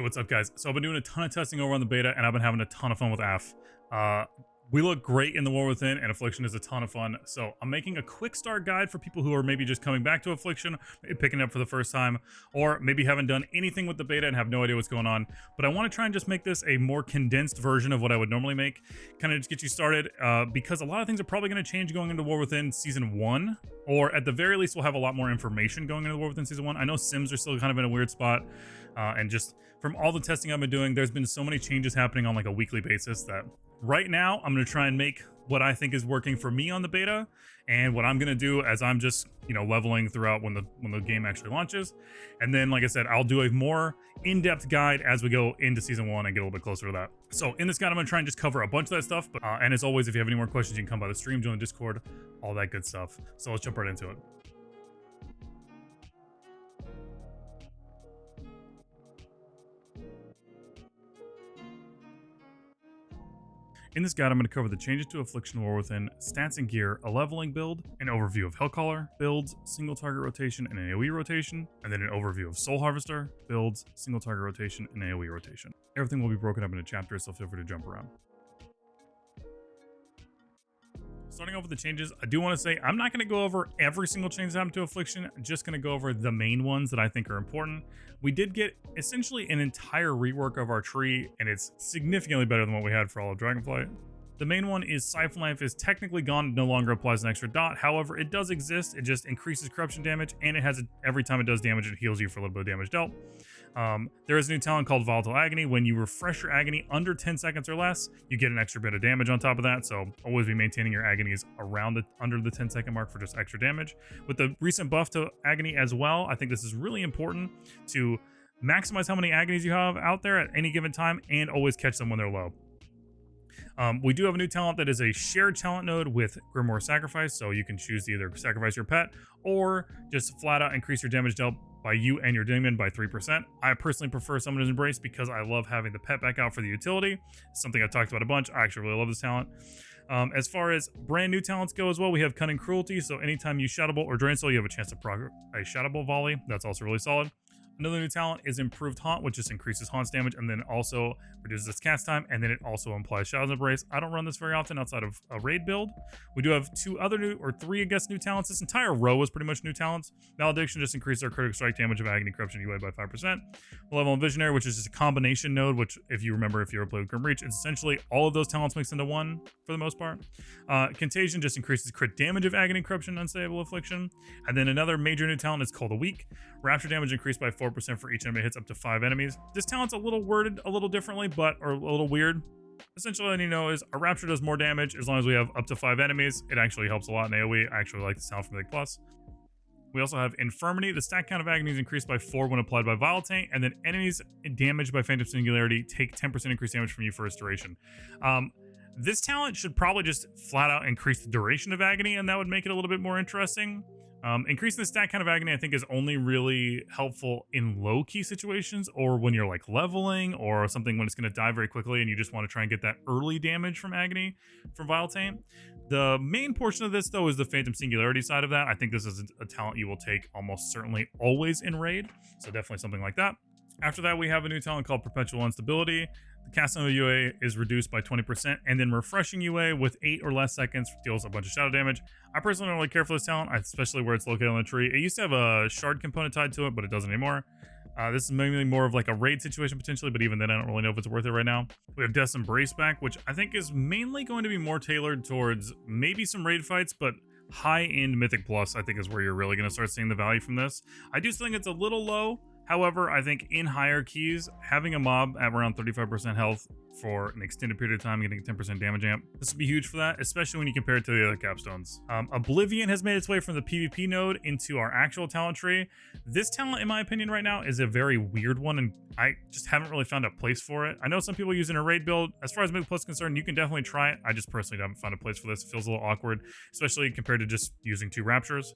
Hey, what's up, guys? So I've been doing a ton of testing over on the beta, and I've been having a ton of fun with AF. We look great in the War Within, and Affliction is a ton of fun. So I'm making a quick start guide for people who are maybe just coming back to Affliction, maybe picking it up for the first time, or maybe haven't done anything with the beta and have no idea what's going on. But I want to try and just make this a more condensed version of what I would normally make, kind of just get you started, because a lot of things are probably going to change going into War Within Season 1, or at the very least, we'll have a lot more information going into War Within Season 1. I know Sims are still kind of in a weird spot, and just from all the testing I've been doing, there's been so many changes happening on like a weekly basis that right now I'm going to try and make what I think is working for me on the beta, and what I'm going to do as I'm just, leveling throughout when the game actually launches. And then, like I said, I'll do a more in-depth guide as we go into Season 1 and get a little bit closer to that. So in this guide, I'm going to try and just cover a bunch of that stuff. But, and as always, if you have any more questions, you can come by the stream, join the Discord, all that good stuff. So let's jump right into it. In this guide, I'm going to cover the changes to Affliction War Within, stats and gear, a leveling build, an overview of Hellcaller, builds, single target rotation, and AoE rotation, and then an overview of Soul Harvester, builds, single target rotation, and AoE rotation. Everything will be broken up into chapters, so feel free to jump around. Starting off with the changes, I do want to say I'm not going to go over every single change that happened to Affliction. I'm just going to go over the main ones that I think are important. We did get essentially an entire rework of our tree, and it's significantly better than what we had for all of Dragonflight. The main one is Siphon Life is technically gone, it no longer applies an extra dot. However, it does exist. It just increases corruption damage, and it has every time it does damage, it heals you for a little bit of damage dealt. There is a new talent called Volatile Agony. When you refresh your agony under 10 seconds or less, you get an extra bit of damage on top of that. So always be maintaining your agonies around under the 10-second mark for just extra damage. With the recent buff to agony as well, I think this is really important to maximize how many agonies you have out there at any given time, and always catch them when they're low. We do have a new talent that is a shared talent node with Grimoire Sacrifice, so you can choose to either sacrifice your pet or just flat out increase your damage dealt by you and your demon by 3%. I personally prefer Summoner's Embrace because I love having the pet back out for the utility. It's something I've talked about a bunch. I actually really love this talent. As far as brand new talents go as well, we have Cunning Cruelty, so anytime you Shadow Bolt or Drain Soul, you have a chance to proc a Shadow Bolt volley. That's also really solid. Another new talent is Improved Haunt, which just increases Haunt's damage and then also reduces its cast time, and then it also implies Shadow's Embrace. I don't run this very often outside of a raid build. We do have three, I guess, new talents. This entire row is pretty much new talents. Malediction just increases our critical strike damage of Agony, Corruption, UA by 5%. Level on Visionary, which is just a combination node, which if you remember, if you ever played with Grim Reach, it's essentially all of those talents mixed into one for the most part. Contagion just increases crit damage of Agony, Corruption, Unstable Affliction. And then another major new talent is called a Weak. Rapture damage increased by 4% for each enemy hits up to 5 enemies. This talent's a little worded a little differently, or a little weird. Essentially, all you know is a Rapture does more damage as long as we have up to 5 enemies. It actually helps a lot in AoE. I actually like this talent from Big Plus. We also have Infirmity. The stat count of agony is increased by 4 when applied by Vile Taint, and then enemies damaged by Phantom Singularity take 10% increased damage from you for its duration. This talent should probably just flat out increase the duration of agony, and that would make it a little bit more interesting. Increasing the stat count of agony, I think, is only really helpful in low-key situations, or when you're like leveling, or something when it's going to die very quickly and you just want to try and get that early damage from agony from Vile Taint. The main portion of this, though, is the Phantom Singularity side of that. I think this is a talent you will take almost certainly always in raid, so definitely something like that. After that, we have a new talent called Perpetual Instability. The cast time of UA is reduced by 20%, and then refreshing UA with 8 or less seconds deals a bunch of shadow damage. I personally don't really care for this talent, especially where it's located on the tree. It used to have a shard component tied to it, but it doesn't anymore. This is mainly more of like a raid situation potentially, but even then I don't really know if it's worth it right now. We have Death's Embrace back, which I think is mainly going to be more tailored towards maybe some raid fights, but high-end Mythic Plus I think is where you're really going to start seeing the value from this. I do think it's a little low. However, I think in higher keys, having a mob at around 35% health for an extended period of time, getting a 10% damage amp, this would be huge for that, especially when you compare it to the other capstones. Oblivion has made its way from the PvP node into our actual talent tree. This talent, in my opinion right now, is a very weird one, and I just haven't really found a place for it. I know some people use it in a raid build. As far as Mythic Plus is concerned, you can definitely try it. I just personally haven't found a place for this. It feels a little awkward, especially compared to just using 2 Raptures.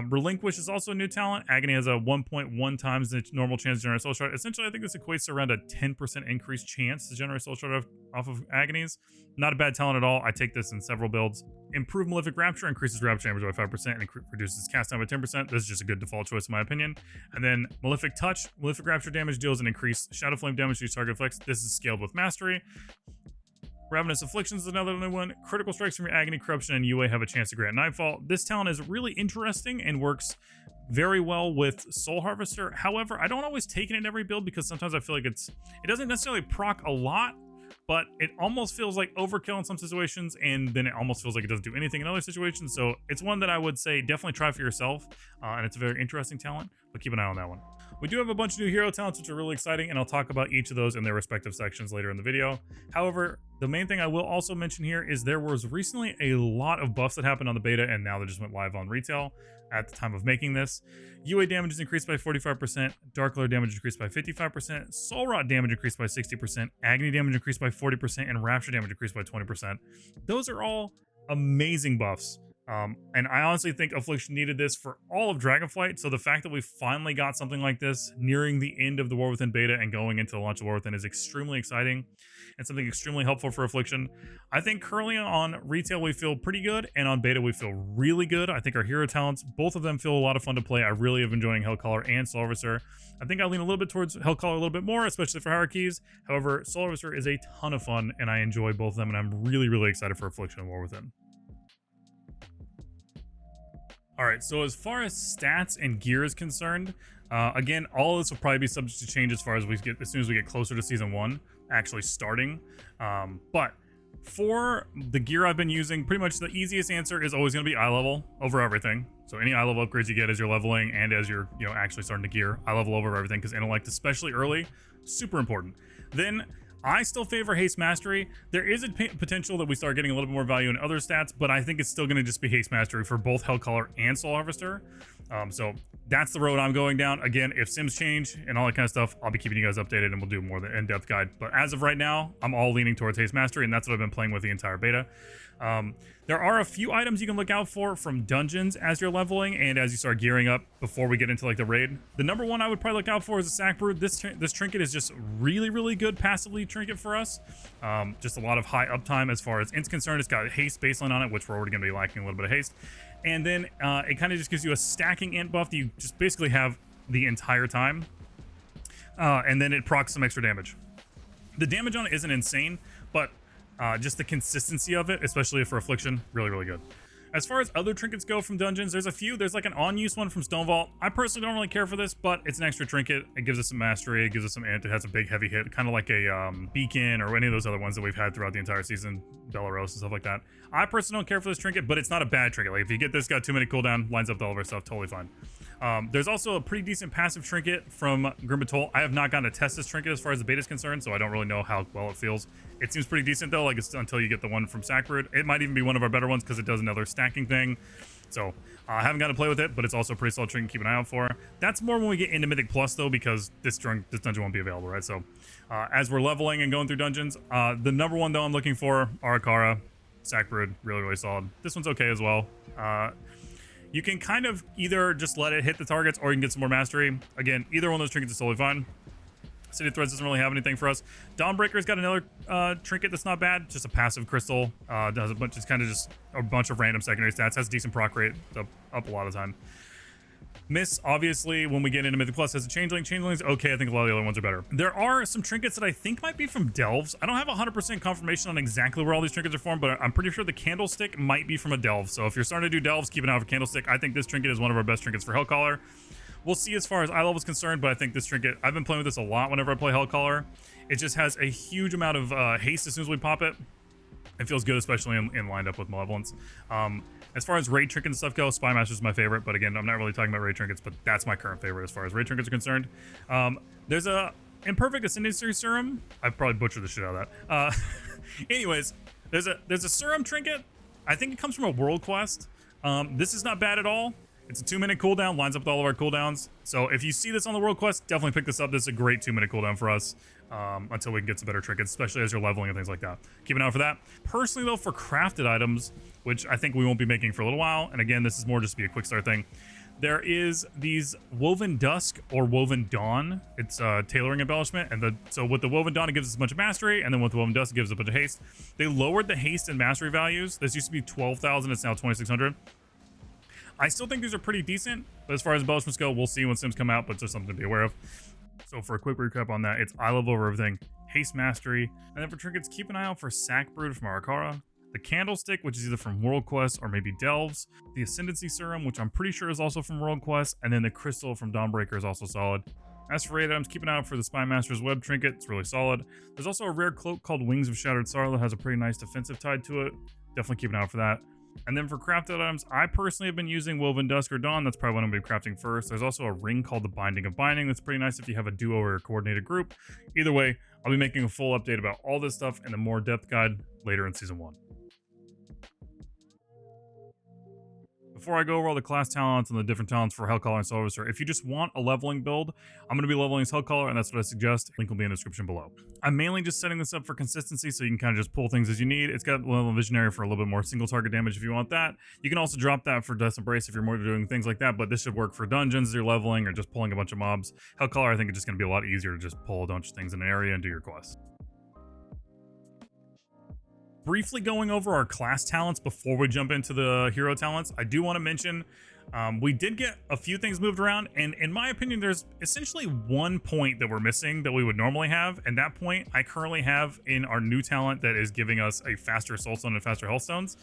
Relinquish is also a new talent. Agony has a 1.1 times the normal chance to generate Soul Shard. Essentially, I think this equates to around a 10% increased chance to generate Visonary Soul Shard off of Agonies. Not a bad talent at all. I take this in several builds. Improved Malefic Rapture increases rapture damage by 5% and reduces cast time by 10%. This is just a good default choice in my opinion. And then Malefic Touch. Malefic Rapture damage deals an increased Shadow Flame damage to each target flex. This is scaled with Mastery. Ravenous Afflictions is another new one. Critical strikes from your Agony, Corruption, and UA have a chance to grant Nightfall. This talent is really interesting and works very well with Soul Harvester. However, I don't always take it in every build because sometimes I feel like it doesn't necessarily proc a lot, but it almost feels like overkill in some situations, and then it almost feels like it doesn't do anything in other situations. So it's one that I would say definitely try for yourself, and it's a very interesting talent, but keep an eye on that one. We do have a bunch of new hero talents, which are really exciting, and I'll talk about each of those in their respective sections later in the video. However, the main thing I will also mention here is there was recently a lot of buffs that happened on the beta, and now they just went live on retail at the time of making this. UA damage is increased by 45%, Dark Lord damage increased by 55%, Soul Rot damage increased by 60%, Agony damage increased by 40%, and Rapture damage increased by 20%. Those are all amazing buffs. And I honestly think Affliction needed this for all of Dragonflight, so the fact that we finally got something like this nearing the end of the War Within beta and going into the launch of War Within is extremely exciting and something extremely helpful for Affliction. I think currently on retail we feel pretty good, and on beta we feel really good. I think our hero talents, both of them feel a lot of fun to play. I really have enjoying Hellcaller and Soul Harvester. I think I lean a little bit towards Hellcaller a little bit more, especially for hierarchies. However, Soul Harvester is a ton of fun, and I enjoy both of them, and I'm really, really excited for Affliction and War Within. All right, so as far as stats and gear is concerned, again, all of this will probably be subject to change as soon as we get closer to season 1 actually starting. But for the gear I've been using, pretty much the easiest answer is always going to be eye level over everything. So any eye level upgrades you get as you're leveling and as you're actually starting to gear, eye level over everything, because intellect, especially early, super important. Then I still favor Haste Mastery. There is a potential that we start getting a little bit more value in other stats, but I think it's still going to just be Haste Mastery for both Hellcaller and Soul Harvester. So that's the road I'm going down. Again, if sims change and all that kind of stuff, I'll be keeping you guys updated and we'll do more of the in-depth guide. But as of right now, I'm all leaning towards Haste Mastery, and that's what I've been playing with the entire beta. There are a few items you can look out for from dungeons as you're leveling and as you start gearing up before we get into like the raid. The number one I would probably look out for is a Sack Brood. This trinket is just really, really good passively trinket for us. Just a lot of high uptime as far as it's concerned. It's got a haste baseline on it, which we're already going to be lacking a little bit of haste. And then it kind of just gives you a stacking int buff that you just basically have the entire time. And then it procs some extra damage. The damage on it isn't insane, but just the consistency of it, especially for Affliction, really, really good. As far as other trinkets go from dungeons, there's a few. There's like an on-use one from Stone Vault. I personally don't really care for this, but it's an extra trinket. It gives us some mastery. It gives us some int. It has a big heavy hit, kind of like a beacon or any of those other ones that we've had throughout the entire season, Belarus and stuff like that. I personally don't care for this trinket, but it's not a bad trinket. Like if you get this, got 2-minute cooldown, lines up to all of our stuff, totally fine. There's also a pretty decent passive trinket from Grimbatol. I have not gotten to test this trinket as far as the beta is concerned, so I don't really know how well it feels. It seems pretty decent though, like it's until you get the one from Sack Brood. It might even be one of our better ones because it does another stacking thing. So I haven't gotten to play with it, but it's also a pretty solid trinket to keep an eye out for. That's more when we get into Mythic Plus though, because this dungeon won't be available, right? So as we're leveling and going through dungeons, the number one though I'm looking for, Arakara, Sack Brood, really, really solid. This one's okay as well. You can kind of either just let it hit the targets or you can get some more mastery. Again, either one of those trinkets is totally fine. City of Threads doesn't really have anything for us. Dawnbreaker's got another trinket that's not bad. Just a passive crystal. Does a bunch, it's kind of just a bunch of random secondary stats. Has a decent proc rate, up a lot of time. Miss, obviously, when we get into Mythic Plus, has a Changeling. Changeling's okay. I think a lot of the other ones are better. There are some trinkets that I think might be from Delves. I don't have 100% confirmation on exactly where all these trinkets are from, but I'm pretty sure the Candlestick might be from a Delve. So if you're starting to do Delves, keep an eye out for Candlestick. I think this trinket is one of our best trinkets for Hellcaller. We'll see as far as eye level is concerned, but I think this trinket, I've been playing with this a lot whenever I play Hellcaller. It just has a huge amount of haste as soon as we pop it. It feels good, especially in lined up with Malevolence. As far as raid trinkets and stuff go, Spymaster is my favorite, but again, I'm not really talking about raid trinkets, but that's my current favorite as far as raid trinkets are concerned. There's a Imperfect Ascendancy Serum. I probably butchered the shit out of that. Anyways, there's a Serum trinket. I think it comes from a world quest. This is not bad at all. It's a 2-minute cooldown, lines up with all of our cooldowns. So if you see this on the world quest, definitely pick this up. This is a great 2-minute cooldown for us until we can get some better trinkets, especially as you're leveling and things like that. Keep an eye out for that. Personally, though, for crafted items, which I think we won't be making for a little while, and again, this is more just to be a quick start thing, There is these Woven Dusk or Woven Dawn. It's tailoring embellishment, and so with the Woven Dawn it gives us a bunch of mastery, and then with the Woven Dusk it gives us a bunch of haste. They lowered the haste and mastery values. This used to be 12,000, it's now 2,600. I still think these are pretty decent, but as far as embellishments go, we'll see when Sims come out, but just something to be aware of. So for a quick recap on that, it's eye level over everything, haste mastery, and then for trinkets, keep an eye out for Sack Brood from Arakara, the Candlestick, which is either from World Quest or maybe Delves, the Ascendancy Serum, which I'm pretty sure is also from World Quest, and then the Crystal from Dawnbreaker is also solid. As for raid items, keep an eye out for the Spy Master's Web Trinket, it's really solid. There's also a rare cloak called Wings of Shattered Sorrow that has a pretty nice defensive tide to it. Definitely keep an eye out for that. And then for crafted items, I personally have been using Woven Dusk or Dawn. That's probably what I'm going to be crafting first. There's also a ring called the Binding of Binding. That's pretty nice if you have a duo or a coordinated group. Either way, I'll be making a full update about all this stuff in a more depth guide later in Season 1. Before I go over all the class talents and the different talents for Hellcaller and Soul Harvester, if you just want a leveling build, I'm going to be leveling as Hellcaller, and that's what I suggest. Link will be in the description below. I'm mainly just setting this up for consistency, so you can kind of just pull things as you need. It's got level Visionary for a little bit more single target damage if you want that. You can also drop that for Death's Embrace if you're more doing things like that, but this should work for dungeons as you're leveling or just pulling a bunch of mobs. Hellcaller, I think it's just going to be a lot easier to just pull a bunch of things in an area and do your quests. Briefly going over our class talents before we jump into the hero talents, I do want to mention we did get a few things moved around, and in my opinion there's essentially one point that we're missing that we would normally have, and that point I currently have in our new talent that is giving us a faster soulstone and faster healthstones.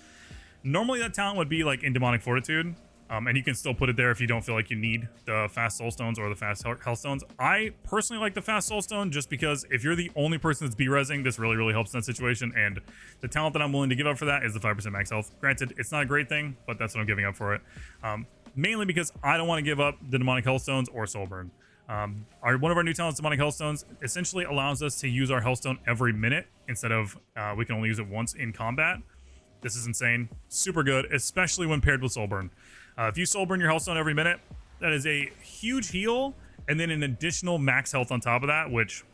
Normally that talent would be like in Demonic Fortitude, and you can still put it there if you don't feel like you need the fast soulstones or the fast healthstones. I personally like the fast soulstone just because if you're the only person that's B-resing, this really helps in that situation, and the talent that I'm willing to give up for that is the 5% max health. Granted, it's not a great thing, but that's what I'm giving up for it. Mainly because I don't want to give up the Demonic Hellstones or Soulburn. One of our new talents, Demonic Hellstones, essentially allows us to use our Hellstone every minute instead of we can only use it once in combat. This is insane. Super good, especially when paired with Soulburn. If you Soulburn your Hellstone every minute, that is a huge heal, and then an additional max health on top of that, which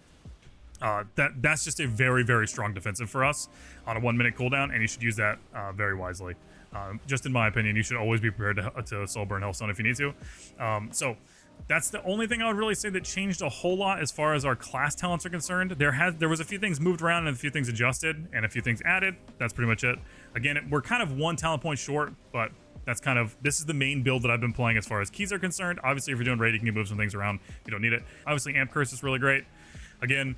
that's just a very strong defensive for us on a 1 minute cooldown, and you should use that very wisely. Just in my opinion, you should always be prepared to Soulburn Hellstone if you need to. So that's the only thing I would really say that changed a whole lot as far as our class talents are concerned. There was a few things moved around and a few things adjusted and a few things added. That's pretty much it. Again, we're kind of one talent point short, but this is the main build that I've been playing as far as keys are concerned. Obviously, if you're doing raid, you can move some things around if you don't need it. Obviously, Amp Curse is really great. Again,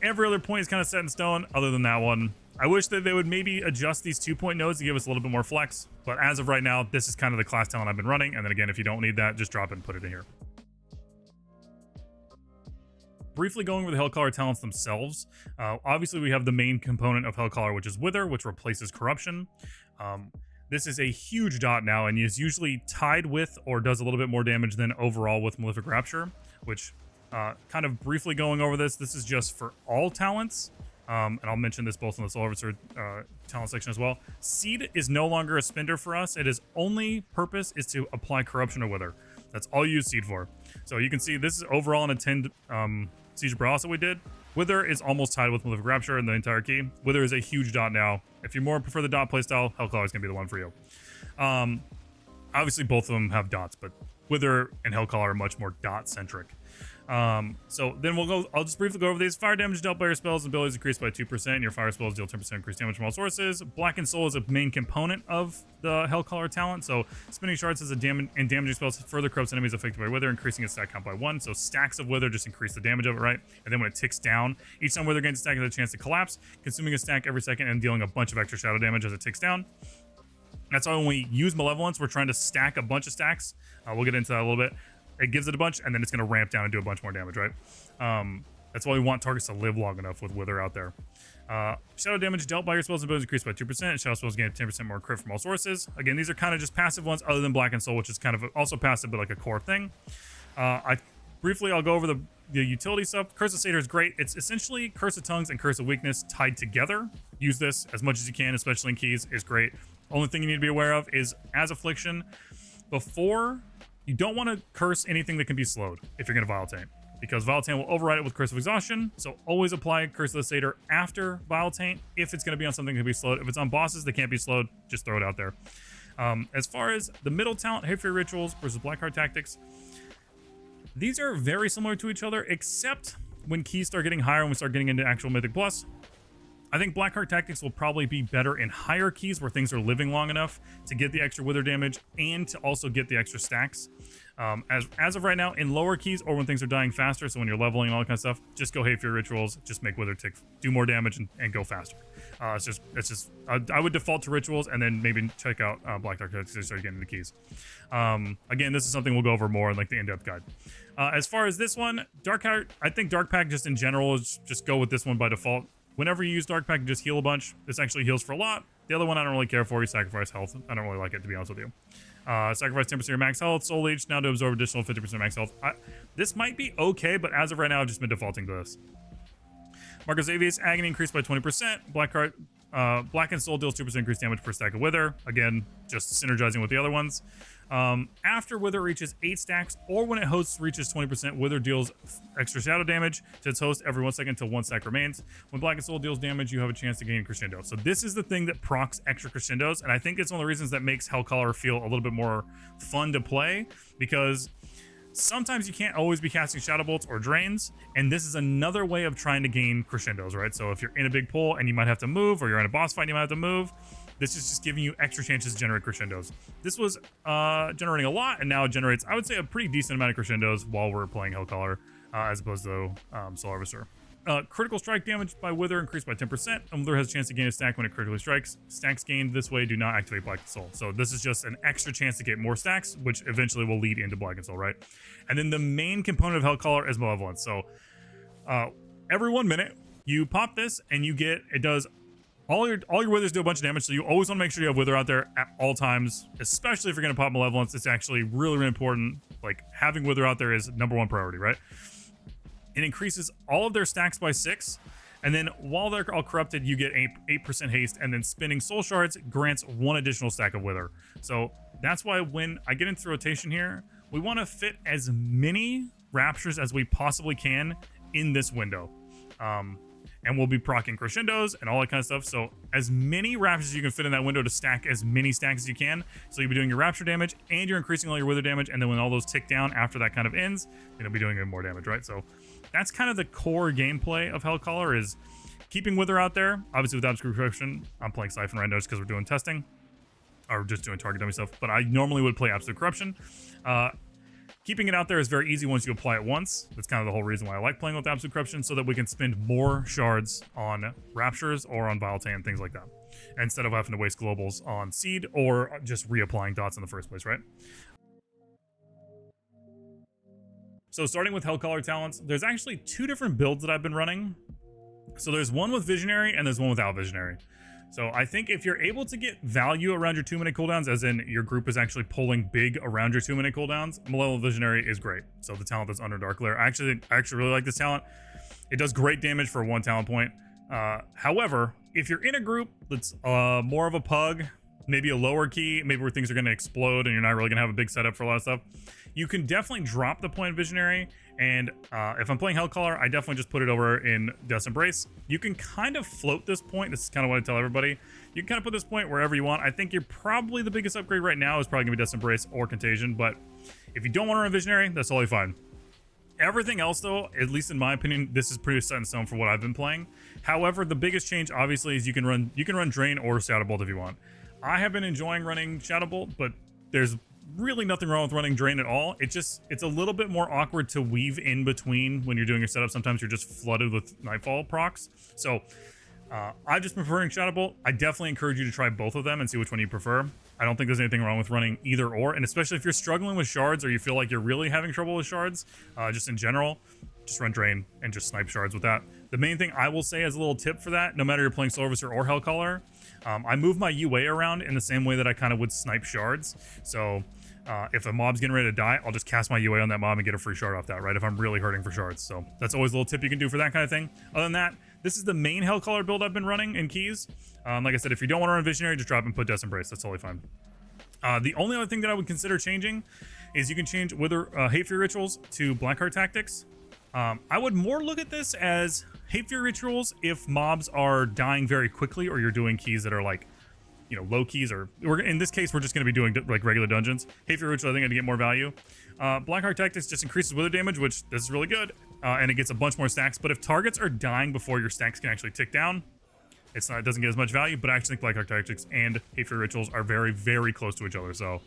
every other point is kind of set in stone other than that one. I wish that they would maybe adjust these 2-point nodes to give us a little bit more flex, but as of right now, this is kind of the class talent I've been running, and then again, if you don't need that, just drop it and put it in here. Briefly going over the Hellcaller talents themselves, obviously we have the main component of Hellcaller, which is Wither, which replaces Corruption. This is a huge dot now and is usually tied with or does a little bit more damage than overall with Malefic Rapture, which kind of briefly going over this is just for all talents. And I'll mention this both in the Soul Harvester talent section as well. Seed is no longer a spender for us. It is only purpose is to apply Corruption or Wither. That's all you use Seed for. So you can see this is overall an attend Siege of Brawls that we did. Wither is almost tied with Malefic Rapture and the entire key. Wither is a huge dot now. If you more prefer the dot playstyle, Hellcaller is going to be the one for you. Obviously, both of them have dots, but Wither and Hellcaller are much more dot-centric. So then I'll just briefly go over these. Fire damage dealt by your spells and abilities increased by 2%. Your fire spells deal 10% increased damage from all sources. Blackened Soul is a main component of the Hellcaller talent. So spinning shards as a damaging spells further corrupts enemies affected by Wither, increasing its stack count by 1. So stacks of Wither just increase the damage of it, right? And then when it ticks down, each time Wither gains a stack has a chance to collapse, consuming a stack every second and dealing a bunch of extra shadow damage as it ticks down. That's why when we use Malevolence, we're trying to stack a bunch of stacks. We'll get into that a little bit. It gives it a bunch, and then it's going to ramp down and do a bunch more damage, right? That's why we want targets to live long enough with Wither out there. Shadow damage dealt by your spells and abilities increased by 2%. Shadow spells gain 10% more crit from all sources. Again, these are kind of just passive ones other than Blackened Soul, which is kind of also passive, but like a core thing. I'll go over the utility stuff. Curse of Satyr is great. It's essentially Curse of Tongues and Curse of Weakness tied together. Use this as much as you can, especially in keys, is great. Only thing you need to be aware of is, as Affliction, you don't want to curse anything that can be slowed if you're going to Vile Taint, because Vile Taint will override it with Curse of Exhaustion. So always apply Curse of the Satyr after Vile Taint if it's going to be on something that can be slowed. If it's on bosses that can't be slowed, just throw it out there. As far as the middle talent, Hate Fury Rituals versus Blackheart Tactics, these are very similar to each other, except when keys start getting higher and we start getting into actual Mythic Plus. I think Blackheart Tactics will probably be better in higher keys where things are living long enough to get the extra wither damage and to also get the extra stacks. As of right now, in lower keys or when things are dying faster, so when you're leveling and all that kind of stuff, just go Hate Fury Rituals, just make wither tick, do more damage and go faster. I would default to Rituals and then maybe check out Blackheart Tactics to start getting the keys. Again, this is something we'll go over more in like the in-depth guide. As far as this one, I think Dark Pact just in general is just go with this one by default. Whenever you use Dark Pact, just heal a bunch. This actually heals for a lot. The other one I don't really care for. You sacrifice health. I don't really like it, to be honest with you. Sacrifice 10% of your max health. Soul Leech now to absorb additional 50% max health. This might be okay, but as of right now, I've just been defaulting to this. Marcus Avius, Agony increased by 20%. Black and Soul deals 2% increased damage per stack of Wither. Again, just synergizing with the other ones. After Wither reaches 8 stacks, or when it hosts reaches 20%, Wither deals extra shadow damage to its host every 1 second until 1 stack remains. When Black and Soul deals damage, you have a chance to gain Crescendo. So this is the thing that procs extra Crescendos, and I think it's one of the reasons that makes Hellcaller feel a little bit more fun to play, because sometimes you can't always be casting Shadow Bolts or Drains, and this is another way of trying to gain Crescendos, right? So if you're in a big pull and you might have to move, or you're in a boss fight and you might have to move, this is just giving you extra chances to generate Crescendos. This was generating a lot, and now it generates, I would say, a pretty decent amount of Crescendos while we're playing Hellcaller, as opposed to Soul Harvester. Critical strike damage by Wither increased by 10%, and Wither has a chance to gain a stack when it critically strikes. Stacks gained this way do not activate Black and Soul. So this is just an extra chance to get more stacks, which eventually will lead into Black and Soul, right? And then the main component of Hellcaller is Malevolence. So every 1 minute, you pop this, and you get, it does all your Withers do a bunch of damage, so you always want to make sure you have Wither out there at all times, especially if you're going to pop Malevolence. It's actually really, really important. Like, having Wither out there is #1 priority, right? It increases all of their stacks by 6, and then while they're all corrupted, you get 8% haste, and then spinning Soul Shards grants 1 additional stack of Wither. So that's why when I get into rotation here, we want to fit as many Raptures as we possibly can in this window. And we'll be proccing Crescendos and all that kind of stuff. So as many Raptures as you can fit in that window to stack as many stacks as you can. So you'll be doing your Rapture damage, and you're increasing all your Wither damage, and then when all those tick down after that kind of ends, you'll be doing even more damage, right? So that's kind of the core gameplay of Hellcaller, is keeping Wither out there. Obviously with Absolute Corruption, I'm playing Siphon right now just because we're doing testing, or just doing target dummy stuff, but I normally would play Absolute Corruption. Keeping it out there is very easy once you apply it once. That's kind of the whole reason why I like playing with Absolute Corruption, so that we can spend more shards on Raptures or on Viletan and things like that, instead of having to waste globals on Seed or just reapplying dots in the first place, right? So starting with Hellcaller talents, there's actually 2 different builds that I've been running. So there's one with Visionary and there's one without Visionary. So I think if you're able to get value around your 2-minute cooldowns, as in your group is actually pulling big around your 2-minute cooldowns, Malevolent Visionary is great. So the talent that's under Dark Lair, I actually really like this talent. It does great damage for 1 talent point. However, if you're in a group that's more of a pug, maybe a lower key, maybe where things are going to explode and you're not really going to have a big setup for a lot of stuff, you can definitely drop the point Visionary. And if I'm playing Hellcaller, I definitely just put it over in Death's Embrace. You can kind of float this point. This is kind of what I tell everybody. You can kind of put this point wherever you want. I think you're probably the biggest upgrade right now is probably going to be Death's Embrace or Contagion. But if you don't want to run Visionary, that's totally fine. Everything else, though, at least in my opinion, this is pretty set in stone for what I've been playing. However, the biggest change, obviously, is you can run Drain or Shadow Bolt if you want. I have been enjoying running Shadow Bolt, but there's really nothing wrong with running Drain at all. It's a little bit more awkward to weave in between when you're doing your setup. Sometimes you're just flooded with Nightfall procs. So I've just been preferring Shadow Bolt. I definitely encourage you to try both of them and see which one you prefer. I don't think there's anything wrong with running either or, and especially if you're struggling with shards or you feel like you're really having trouble with shards, just in general, just run Drain and just snipe shards with that. The main thing I will say as a little tip for that, no matter you're playing Soul Harvester or Hellcaller, I move my UA around in the same way that I kind of would snipe shards. So if a mob's getting ready to die, I'll just cast my UA on that mob and get a free shard off that, right? If I'm really hurting for shards. So that's always a little tip you can do for that kind of thing. Other than that, this is the main Hellcaller build I've been running in keys. Like I said, if you don't want to run Visionary, just drop and put Death's Embrace. That's totally fine. The only other thing that I would consider changing is you can change Wither Hate Fury Rituals to Blackheart Tactics. I would more look at this as Hate Fury Rituals if mobs are dying very quickly or you're doing keys that are like, you know, low keys, or in this case, we're just going to be doing like regular dungeons. Hateful Ritual, I think, to get more value. Blackheart Tactics just increases wither damage, which this is really good, and it gets a bunch more stacks. But if targets are dying before your stacks can actually tick down, it doesn't get as much value. But I actually think Blackheart Tactics and Hateful Rituals are very, very close to each other. So,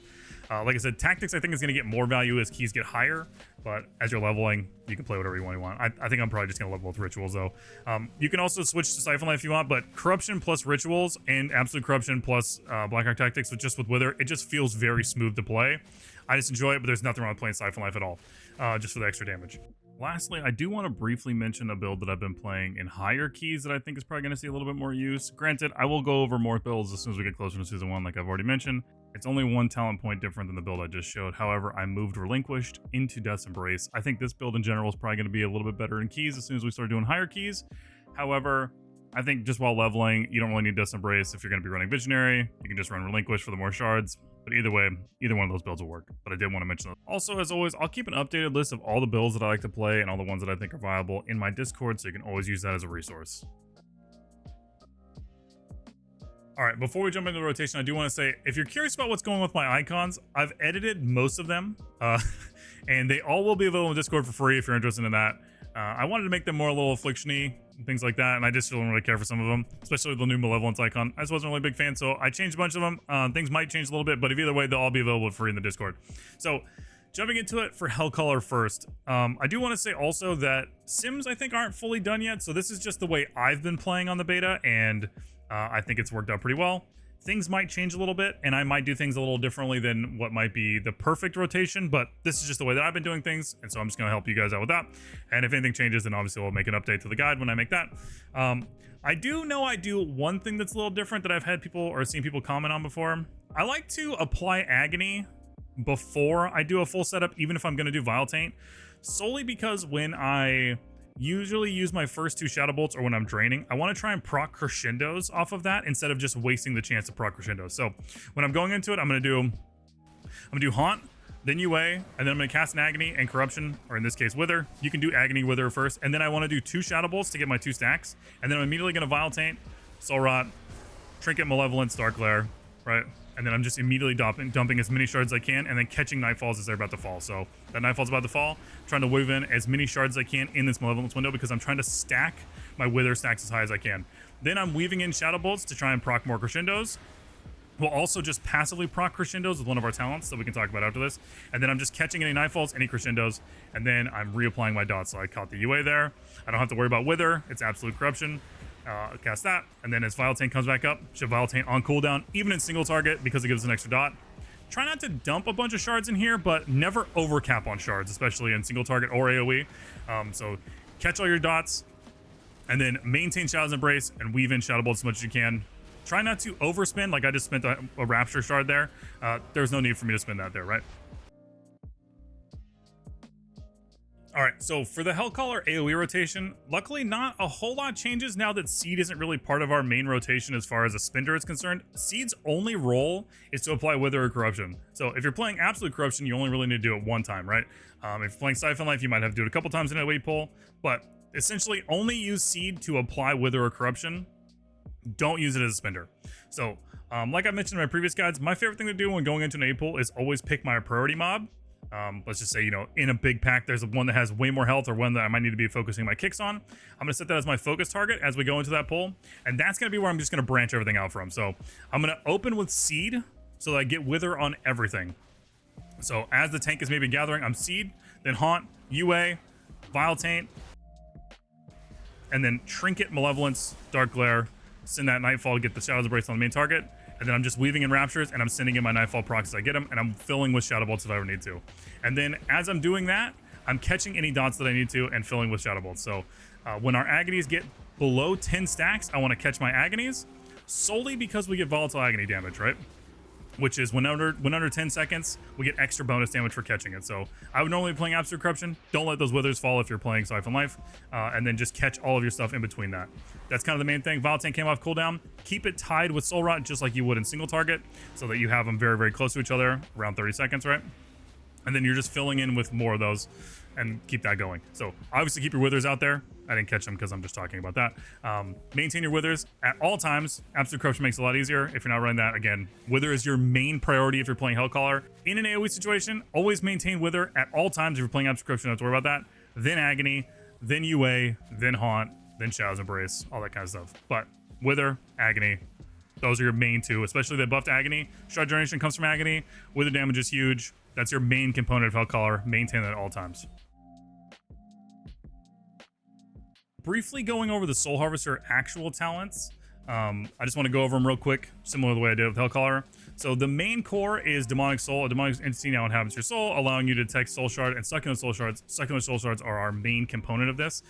like I said, Tactics I think is going to get more value as keys get higher. But as you're leveling, you can play whatever you want. I think I'm probably just going to level with Rituals, though. You can also switch to Siphon Life if you want, but Corruption plus Rituals and Absolute Corruption plus Blackheart Tactics, just with Wither, it just feels very smooth to play. I just enjoy it, but there's nothing wrong with playing Siphon Life at all, just for the extra damage. Lastly, I do want to briefly mention a build that I've been playing in higher keys that I think is probably going to see a little bit more use. Granted, I will go over more builds as soon as we get closer to Season 1, like I've already mentioned. It's only one talent point different than the build I just showed. However, I moved Relinquished into Death's Embrace. I think this build in general is probably going to be a little bit better in keys as soon as we start doing higher keys. However, I think just while leveling, you don't really need Death's Embrace if you're going to be running Visionary. You can just run Relinquish for the more shards. But either way, either one of those builds will work. But I did want to mention those. Also, as always, I'll keep an updated list of all the builds that I like to play and all the ones that I think are viable in my Discord, so you can always use that as a resource. All right, before we jump into the rotation, I do want to say, if you're curious about what's going on with my icons, I've edited most of them, and they all will be available in Discord for free if you're interested in that. I wanted to make them more a little affliction-y, things like that, and I just don't really care for some of them, especially the new Malevolence icon. I just wasn't really a big fan, so I changed a bunch of them. Things might change a little bit, but either way, they'll all be available for free in the Discord. So, jumping into it for Hellcaller first, I do want to say also that sims, I think, aren't fully done yet, so this is just the way I've been playing on the beta, and I think it's worked out pretty well. Things might change a little bit, and I might do things a little differently than what might be the perfect rotation, but this is just the way that I've been doing things, and so I'm just going to help you guys out with that. And if anything changes, then obviously we'll make an update to the guide when I make that. I do know I do one thing that's a little different that I've had people or seen people comment on before. I like to apply Agony before I do a full setup, even if I'm going to do Vile Taint, solely because when I usually use my first two Shadow Bolts or when I'm draining, I want to try and proc crescendos off of that instead of just wasting the chance to proc crescendos. So when I'm going into it, I'm going to do Haunt, then UA, and then I'm going to cast an Agony and Corruption, or in this case Wither. You can do Agony, Wither first, and then I want to do two Shadow Bolts to get my two stacks, and then I'm immediately going to Vile Taint, Soul Rot, Trinket, Malevolence, Dark Glare, right? And then I'm just immediately dumping as many shards as I can, and then catching Nightfalls as they're about to fall. So that Nightfall's about to fall, trying to weave in as many shards as I can in this Malevolence window because I'm trying to stack my Wither stacks as high as I can. Then I'm weaving in Shadow Bolts to try and proc more crescendos. We'll also just passively proc crescendos with one of our talents that we can talk about after this. And then I'm just catching any Nightfalls, any crescendos, and then I'm reapplying my dots. So I caught the UA there. I don't have to worry about Wither. It's Absolute Corruption. Cast that, and then as Vile Taint comes back up, should Vile Taint on cooldown, even in single target, because it gives us an extra dot. Try not to dump a bunch of shards in here, but never overcap on shards, especially in single target or AoE. So catch all your dots, and then maintain Shadow's Embrace and weave in Shadow Bolts as much as you can. Try not to overspend, like I just spent a Rapture shard there. There's no need for me to spend that there, right? All right, so for the Hellcaller AoE rotation, luckily not a whole lot changes now that Seed isn't really part of our main rotation as far as a spender is concerned. Seed's only role is to apply Wither or Corruption. So if you're playing Absolute Corruption, you only really need to do it one time, right? If you're playing Siphon Life, you might have to do it a couple times in a AoE pull, but essentially only use Seed to apply Wither or Corruption. Don't use it as a spender. So like I mentioned in my previous guides, my favorite thing to do when going into an AoE pull is always pick my priority mob. Let's just say, you know, in a big pack, there's one that has way more health or one that I might need to be focusing my kicks on. I'm going to set that as my focus target as we go into that pull. And that's going to be where I'm just going to branch everything out from. So I'm going to open with Seed so that I get Wither on everything. So as the tank is maybe gathering, I'm Seed, then Haunt, UA, Vile Taint, and then Trinket, Malevolence, Dark Glare, send that Nightfall to get the Shadow's Embrace on the main target. And then I'm just weaving in Raptures, and I'm sending in my Nightfall procs as I get them, and I'm filling with Shadow Bolts if I ever need to. And then as I'm doing that, I'm catching any dots that I need to and filling with Shadow Bolts. So when our Agonies get below 10 stacks, I want to catch my Agonies solely because we get Volatile Agony damage, right? Which is when under 10 seconds, we get extra bonus damage for catching it. So I would normally be playing Absolute Corruption. Don't let those Withers fall if you're playing Siphon Life. And then just catch all of your stuff in between that. That's kind of the main thing. Vile Taint came off cooldown. Keep it tied with Soul Rot just like you would in single target so that you have them very, very close to each other, around 30 seconds, right? And then you're just filling in with more of those and keep that going. So obviously keep your Withers out there. I didn't catch them because I'm just talking about that. Maintain your withers at all times. Absolute Corruption makes it a lot easier if you're not running that. Again, wither is your main priority if you're playing Hellcaller. In an AoE situation, always maintain wither at all times if you're playing Absolute Corruption. Don't have to worry about that. Then Agony, then UA, then Haunt, then Shadow's Embrace, all that kind of stuff. But wither, Agony, those are your main two, especially the buffed Agony. Shard Generation comes from Agony. Wither damage is huge. That's your main component of Hellcaller. Maintain that at all times. Briefly going over the Soul Harvester actual talents. I just want to go over them real quick, similar to the way I did with Hellcaller. So the main core is Demonic Soul. A demonic entity now inhabits your soul, allowing you to detect Soul Shard and Succulent Soul Shards. Succulent Soul Shards are our main component of this.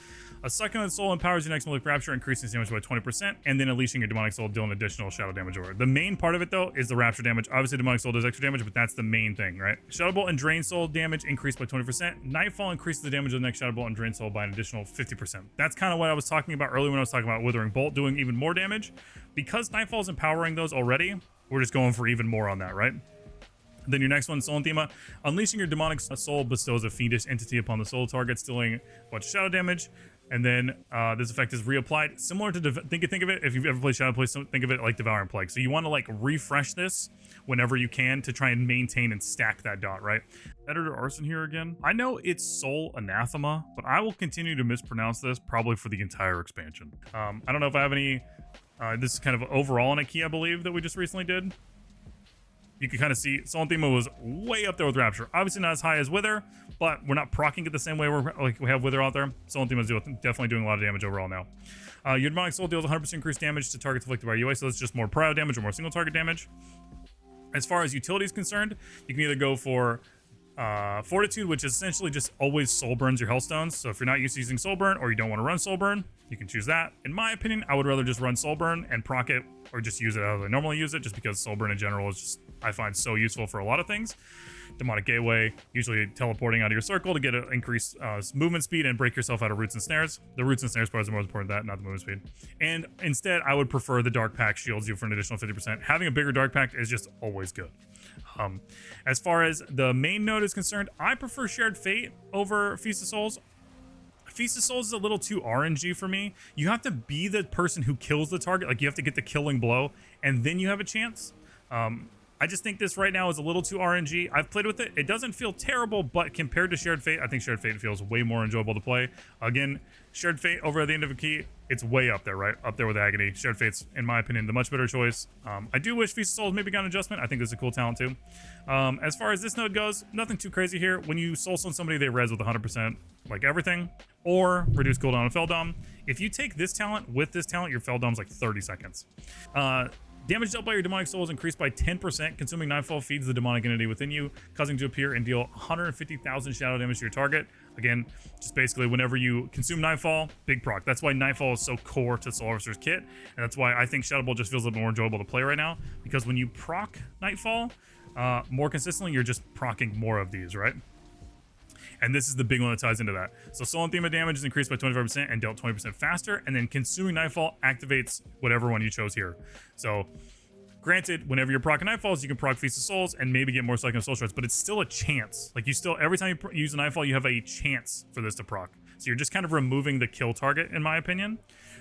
A Succulent Soul empowers your next Malefic Rapture, increasing damage by 20%, and then unleashing your Demonic Soul, dealing additional Shadow damage over. The main part of it, though, is the Rapture damage. Obviously, Demonic Soul does extra damage, but that's the main thing, right? Shadow Bolt and Drain Soul damage increased by 20%. Nightfall increases the damage of the next Shadow Bolt and Drain Soul by an additional 50%. That's kind of what I was talking about earlier when I was talking about Withering Bolt doing even more damage. Because Nightfall is empowering those already, we're just going for even more on that, right? Then your next one, Soul Anthema. Unleashing your demonic soul bestows a fiendish entity upon the soul target, dealing a bunch of shadow damage. And then this effect is reapplied, similar to think of it. If you've ever played Shadow, think of it like Devouring Plague. So you want to like refresh this whenever you can to try and maintain and stack that dot, right? Editor Arson here again. I know it's Soul Anathema, but I will continue to mispronounce this probably for the entire expansion. I don't know if I have any. This is kind of overall in a key, I believe, that we just recently did. You can kind of see Soul Anthema was way up there with Rapture. Obviously not as high as Wither, but we're not proccing it the same way we have Wither out there. Soul Anthema is definitely doing a lot of damage overall now. Your Demonic Soul deals 100% increased damage to targets afflicted by UA, so that's just more prio damage or more single target damage. As far as utility is concerned, you can either go for Fortitude, which is essentially just always soul burns your Hellstones. So if you're not used to using soul burn or you don't want to run soul burn, you can choose that. In my opinion, I would rather just run soul burn and proc it, or just use it as I normally use it, just because soul burn in general is just, I find, so useful for a lot of things. Demonic Gateway, usually teleporting out of your circle to get an increased movement speed and break yourself out of roots and snares. The roots and snares part is the most important, that, not the movement speed. And instead, I would prefer the Dark Pact shields you for an additional 50%. Having a bigger Dark Pact is just always good. As far as the main node is concerned, I prefer Shared Fate over Feast of Souls. Feast of Souls is a little too RNG for me. You have to be the person who kills the target. Like, you have to get the killing blow, and then you have a chance. I just think this right now is a little too RNG. I've played with it. It doesn't feel terrible, but compared to Shared Fate, I think Shared Fate feels way more enjoyable to play. Again, Shared Fate over at the end of a key, it's way up there, right? Up there with Agony. Shared Fate's, in my opinion, the much better choice. I do wish Feast of Souls maybe got an adjustment. I think this is a cool talent too. As far as this node goes, nothing too crazy here. When you soul stone somebody, they res with 100%, like everything, or reduce cooldown on Feldom. If you take this talent with this talent, your Feldom's like 30 seconds. Damage dealt by your demonic soul is increased by 10%. Consuming Nightfall feeds the demonic entity within you, causing it to appear and deal 150,000 shadow damage to your target. Again, just basically whenever you consume Nightfall, big proc. That's why Nightfall is so core to Soul Harvester's kit, and that's why I think Shadow Bolt just feels a little more enjoyable to play right now, because when you proc Nightfall more consistently, you're just proccing more of these, right? And this is the big one that ties into that. So Soul Anthema damage is increased by 25% and dealt 20% faster, and then Consuming Nightfall activates whatever one you chose here. So granted, whenever you're proccing Nightfalls, you can proc Feast of Souls and maybe get more Succulent Soul Shards, but it's still a chance. Like, you still, every time you use a Nightfall, you have a chance for this to proc. So you're just kind of removing the kill target, in my opinion.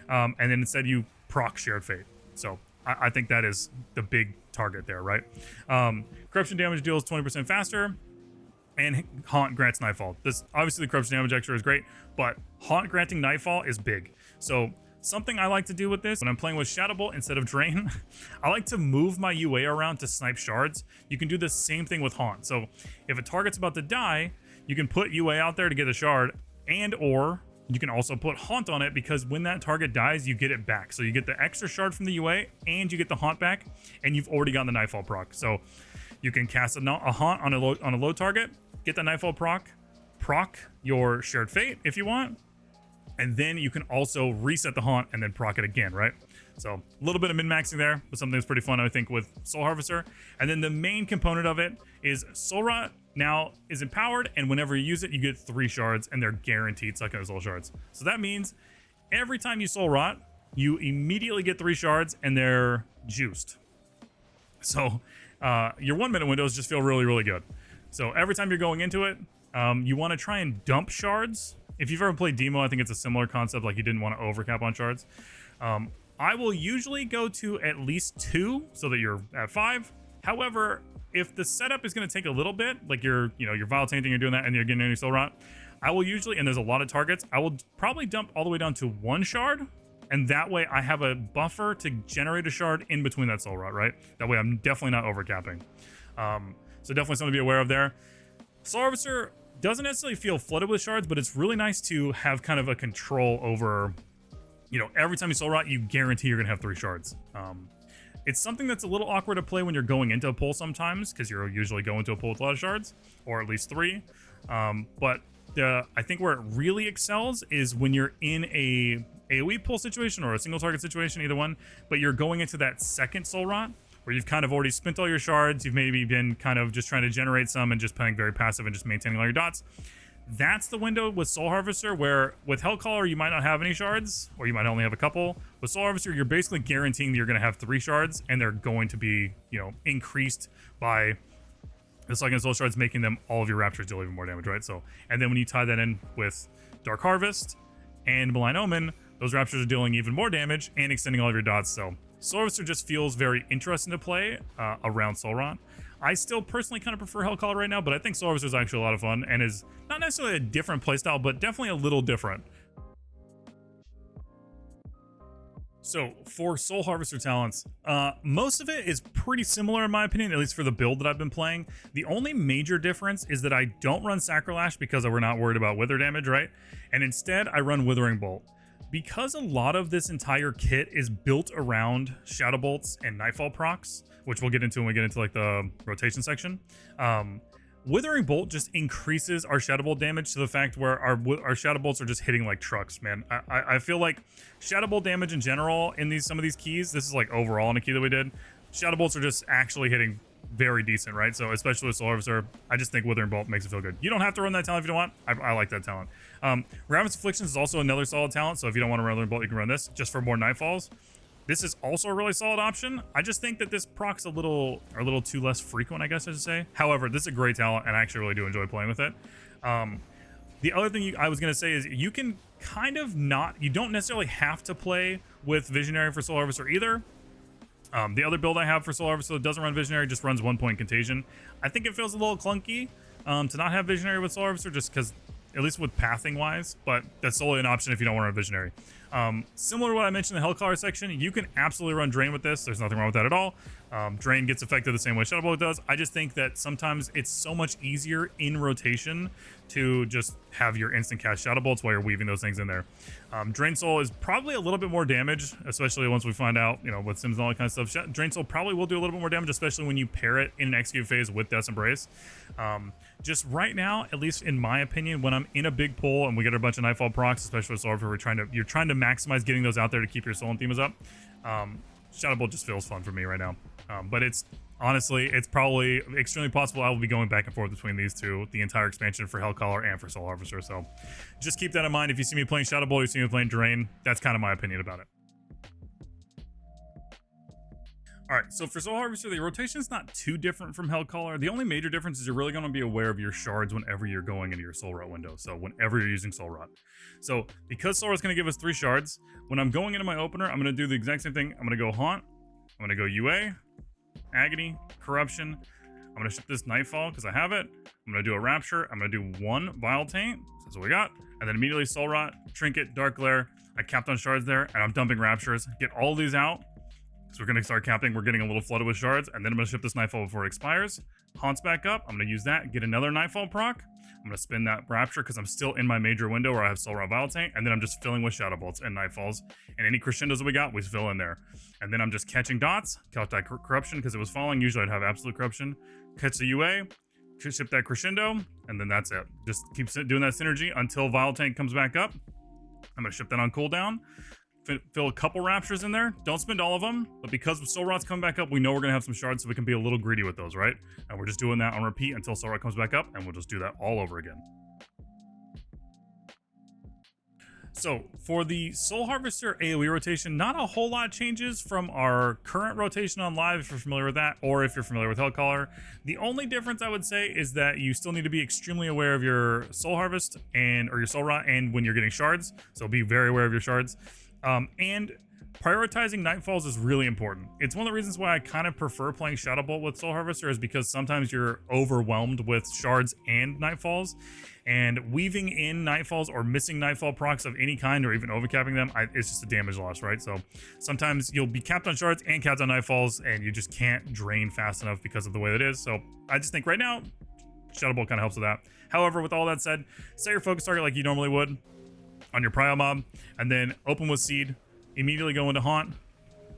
And then instead you proc Shared Fate. So I think that is the big target there, right? Corruption damage deals 20% faster, and Haunt grants Nightfall. This, obviously the corruption damage extra is great, but Haunt granting Nightfall is big. So something I like to do with this, when I'm playing with Shadow Bolt instead of Drain, I like to move my UA around to snipe shards. You can do the same thing with Haunt. So if a target's about to die, you can put UA out there to get a shard, and or you can also put Haunt on it, because when that target dies, you get it back. So you get the extra shard from the UA, and you get the Haunt back, and you've already gotten the Nightfall proc. So you can cast a Haunt on a low target, get the Nightfall proc your Shared Fate if you want, and then you can also reset the Haunt and then proc it again, right? So a little bit of min-maxing there, but something that's pretty fun, I think, with Soul Harvester. And then the main component of it is Soul Rot now is empowered, and whenever you use it, you get 3 shards, and they're guaranteed Succulent Soul Shards. So that means every time you Soul Rot, you immediately get 3 shards, and they're juiced. So your 1 minute windows just feel really, really good. So every time you're going into it, you want to try and dump shards if you've ever played Demo, I think it's a similar concept, like you didn't want to overcap on shards. I will usually go to at least 2 so that you're at 5. However, if the setup is going to take a little bit, like you're vial tainting, you're doing that, and you're getting any soul rot, I will usually, and there's a lot of targets, I will probably dump all the way down to 1 shard, and that way I have a buffer to generate a shard in between that soul rot, right? That way I'm definitely not overcapping. So definitely something to be aware of there. Soul Harvester doesn't necessarily feel flooded with shards, but it's really nice to have kind of a control over, every time you soul rot, you guarantee you're gonna have 3 shards. It's something that's a little awkward to play when you're going into a pull sometimes, because you're usually going to a pull with a lot of shards, or at least 3. But I think where it really excels is when you're in a AoE pull situation or a single target situation, either one, but you're going into that second soul rot, where you've kind of already spent all your shards, you've maybe been kind of just trying to generate some and just playing very passive and just maintaining all your dots. That's the window with Soul Harvester, where with Hellcaller you might not have any shards, or you might only have a couple. With Soul Harvester, you're basically guaranteeing that you're going to have 3 shards, and they're going to be, increased by the second soul shards, making them all of your raptures deal even more damage, right? So, and then when you tie that in with Dark Harvest and Malign Omen, those raptures are dealing even more damage and extending all of your dots. So Soul Harvester just feels very interesting to play around Soul Rot. I still personally kind of prefer Hellcaller right now, but I think Soul Harvester is actually a lot of fun and is not necessarily a different playstyle, but definitely a little different. So for Soul Harvester talents, most of it is pretty similar in my opinion, at least for the build that I've been playing. The only major difference is that I don't run Sacrilash because we're not worried about wither damage, right? And instead I run Withering Bolt. Because a lot of this entire kit is built around Shadow Bolts and Nightfall procs, which we'll get into when we get into like the rotation section, Withering Bolt just increases our Shadow Bolt damage to the fact where our Shadow Bolts are just hitting like trucks, man. I feel like Shadow Bolt damage in general in some of these keys, this is like overall in a key that we did, Shadow Bolts are just actually hitting very decent, right? So especially with Soul Harvester, I just think Withering Bolt makes it feel good. You don't have to run that talent if you don't want. I like that talent. Ravenous Afflictions is also another solid talent, so if you don't want to run Withering Bolt, you can run this just for more Nightfalls. This is also a really solid option. I just think that this proc's a little too less frequent, I guess I should say. However, this is a great talent, and I actually really do enjoy playing with it. The other thing I was going to say is you can kind of you don't necessarily have to play with Visionary for Soul Harvester either. The other build I have for Soul Harvester that doesn't run Visionary, just runs 1 point Contagion. I think it feels a little clunky to not have Visionary with Soul Harvester, just because, at least with pathing wise, but that's solely an option if you don't want to run Visionary. Similar to what I mentioned in the Hellcaller section, you can absolutely run Drain with this. There's nothing wrong with that at all. Drain gets affected the same way Shadow Bolt does. I just think that sometimes it's so much easier in rotation to just have your instant cast Shadow Bolts while you're weaving those things in there. Drain Soul is probably a little bit more damage, especially once we find out, with Sims and all that kind of stuff. Drain Soul probably will do a little bit more damage, especially when you pair it in an execute phase with Death's Embrace. Just right now, at least in my opinion, when I'm in a big pull and we get a bunch of Nightfall procs, especially with Soul Harvester, you're trying to maximize getting those out there to keep your Soul and Themas up. Shadow Bolt just feels fun for me right now. But it's probably extremely possible I will be going back and forth between these two the entire expansion for Hellcaller and for Soul Harvester. So just keep that in mind. If you see me playing Shadow Bolt, you see me playing Drain, that's kind of my opinion about it. All right, so for Soul Harvester, the rotation is not too different from Hellcaller. The only major difference is you're really going to be aware of your shards whenever you're going into your Soul Rot window. So whenever you're using Soul Rot. So because Soul Rot's going to give us 3 shards, when I'm going into my opener, I'm going to do the exact same thing. I'm going to go Haunt. I'm going to go UA, Agony, Corruption. I'm going to ship this Nightfall because I have it. I'm going to do a Rapture. I'm going to do 1 Vile Taint. That's what we got. And then immediately Soul Rot, Trinket, Dark Glare. I capped on shards there, and I'm dumping Raptures. Get all these out. So we're going to start capping. We're getting a little flooded with shards, and then I'm going to ship this Nightfall before it expires. Haunts back up. I'm going to use that, get another Nightfall proc. I'm going to spin that Rapture because I'm still in my major window where I have Soul Rot Vile Taint, and then I'm just filling with Shadow Bolts and Nightfalls. And any crescendos that we got, we fill in there. And then I'm just catching dots, count that Corruption because it was falling. Usually I'd have Absolute Corruption. Catch the UA, ship that Crescendo, and then that's it. Just keep doing that synergy until Vile Taint comes back up. I'm going to ship that on cooldown. Fill a couple Raptures in there. Don't spend all of them, but because Soul Rot's coming back up, we know we're going to have some shards, so we can be a little greedy with those, right? And we're just doing that on repeat until Soul Rot comes back up, and we'll just do that all over again. So for the Soul Harvester AoE rotation, not a whole lot changes from our current rotation on live if you're familiar with that, or if you're familiar with Hellcaller. The only difference I would say is that you still need to be extremely aware of your Soul Harvest or your Soul Rot and when you're getting shards. So be very aware of your shards. And prioritizing Nightfalls is really important. It's one of the reasons why I kind of prefer playing Shadow Bolt with Soul Harvester, is because sometimes you're overwhelmed with shards and Nightfalls, and weaving in Nightfalls or missing Nightfall procs of any kind or even overcapping them, it's just a damage loss, right? So sometimes you'll be capped on shards and capped on Nightfalls, and you just can't drain fast enough because of the way it is. So I just think right now, Shadow Bolt kind of helps with that. However, with all that said, set your focus target like you normally would on your Prio Mob, and then open with Seed. Immediately go into Haunt,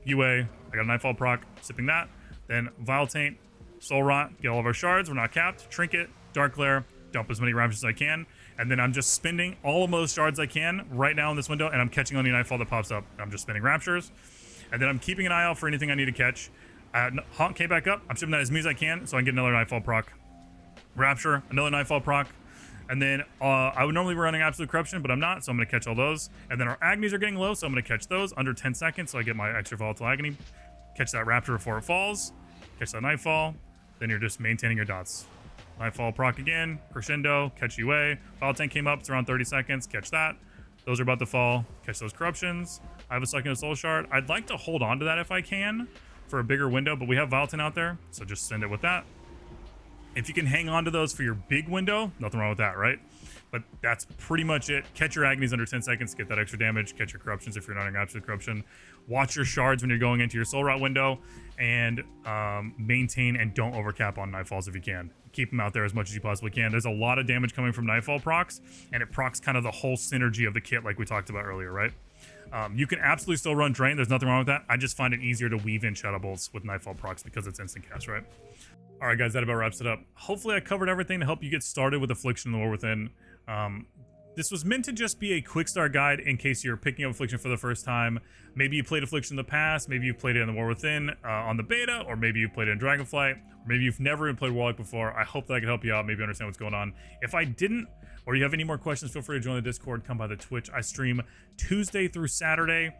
UA, I got a Nightfall proc, sipping that. Then Vile Taint, Soul Rot, get all of our shards, we're not capped. Trinket, Dark Glare, dump as many Raptures as I can. And then I'm just spending all of those shards I can right now in this window, and I'm catching on any Nightfall that pops up. I'm just spending Raptures. And then I'm keeping an eye out for anything I need to catch. Haunt came back up, I'm shipping that as many as I can, so I can get another Nightfall proc. Rapture, another Nightfall proc. And then I would normally be running Absolute Corruption, but I'm not, so I'm going to catch all those. And then our Agonies are getting low, so I'm going to catch those under 10 seconds, so I get my extra Volatile Agony. Catch that Raptor before it falls. Catch that Nightfall. Then you're just maintaining your dots. Nightfall proc again, Crescendo, catch UA. Vile Tank came up, it's around 30 seconds, catch that. Those are about to fall, catch those Corruptions. I have a second Soul Shard. I'd like to hold on to that if I can for a bigger window, but we have Vile Tank out there, so just send it with that. If you can hang on to those for your big window, nothing wrong with that, right? But that's pretty much it. Catch your Agonies under 10 seconds to get that extra damage. Catch your Corruptions if you're not in Absolute Corruption. Watch your shards when you're going into your Soul Rot window, and maintain and don't overcap on Nightfalls if you can. Keep them out there as much as you possibly can. There's a lot of damage coming from Nightfall procs, and it procs kind of the whole synergy of the kit like we talked about earlier, right? You can absolutely still run Drain. There's nothing wrong with that. I just find it easier to weave in Shadow Bolts with Nightfall procs because it's instant cast, right? All right, guys, that about wraps it up. Hopefully I covered everything to help you get started with Affliction and the War Within. This was meant to just be a quick start guide in case you're picking up Affliction for the first time. Maybe you played Affliction in the past, maybe you've played it in the War Within on the beta, or maybe you've played it in Dragonflight, or maybe you've never even played Warlock before. I hope that I can help you out, maybe understand what's going on. If I didn't, or you have any more questions, feel free to join the Discord, come by the Twitch. I stream Tuesday through Saturday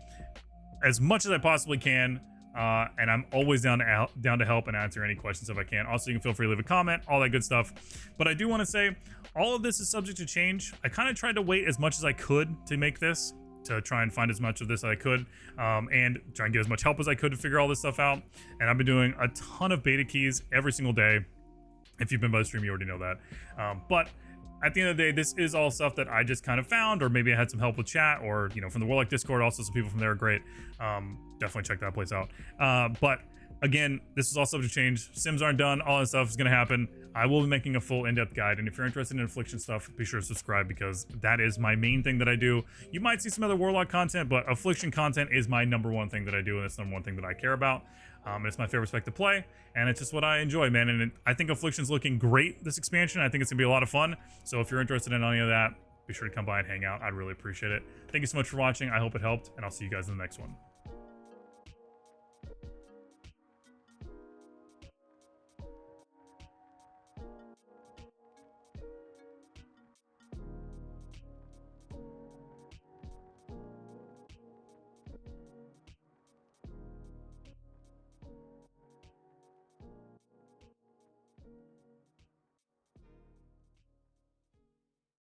as much as I possibly can. And I'm always down to help and answer any questions if I can. Also, you can feel free to leave a comment, all that good stuff. But I do want to say, all of this is subject to change. I kind of tried to wait as much as I could to make this, to try and find as much of this as I could, and try and get as much help as I could to figure all this stuff out. And I've been doing a ton of beta keys every single day. If you've been by the stream, you already know that. But at the end of the day, this is all stuff that I just kind of found, or maybe I had some help with chat, or, you know, from the Warlock Discord. Also, some people from there are great. Definitely check that place out. But again, this is all subject to change. Sims aren't done. All that stuff is going to happen. I will be making a full in-depth guide, and if you're interested in Affliction stuff, be sure to subscribe, because that is my main thing that I do. You might see some other Warlock content, but Affliction content is my #1 thing that I do, and it's the #1 thing that I care about. It's my favorite spec to play, and it's just what I enjoy, man. And I think Affliction's looking great this expansion. I think it's gonna be a lot of fun. So if you're interested in any of that, be sure to come by and hang out. I'd really appreciate it. Thank you so much for watching. I hope it helped, and I'll see you guys in the next one.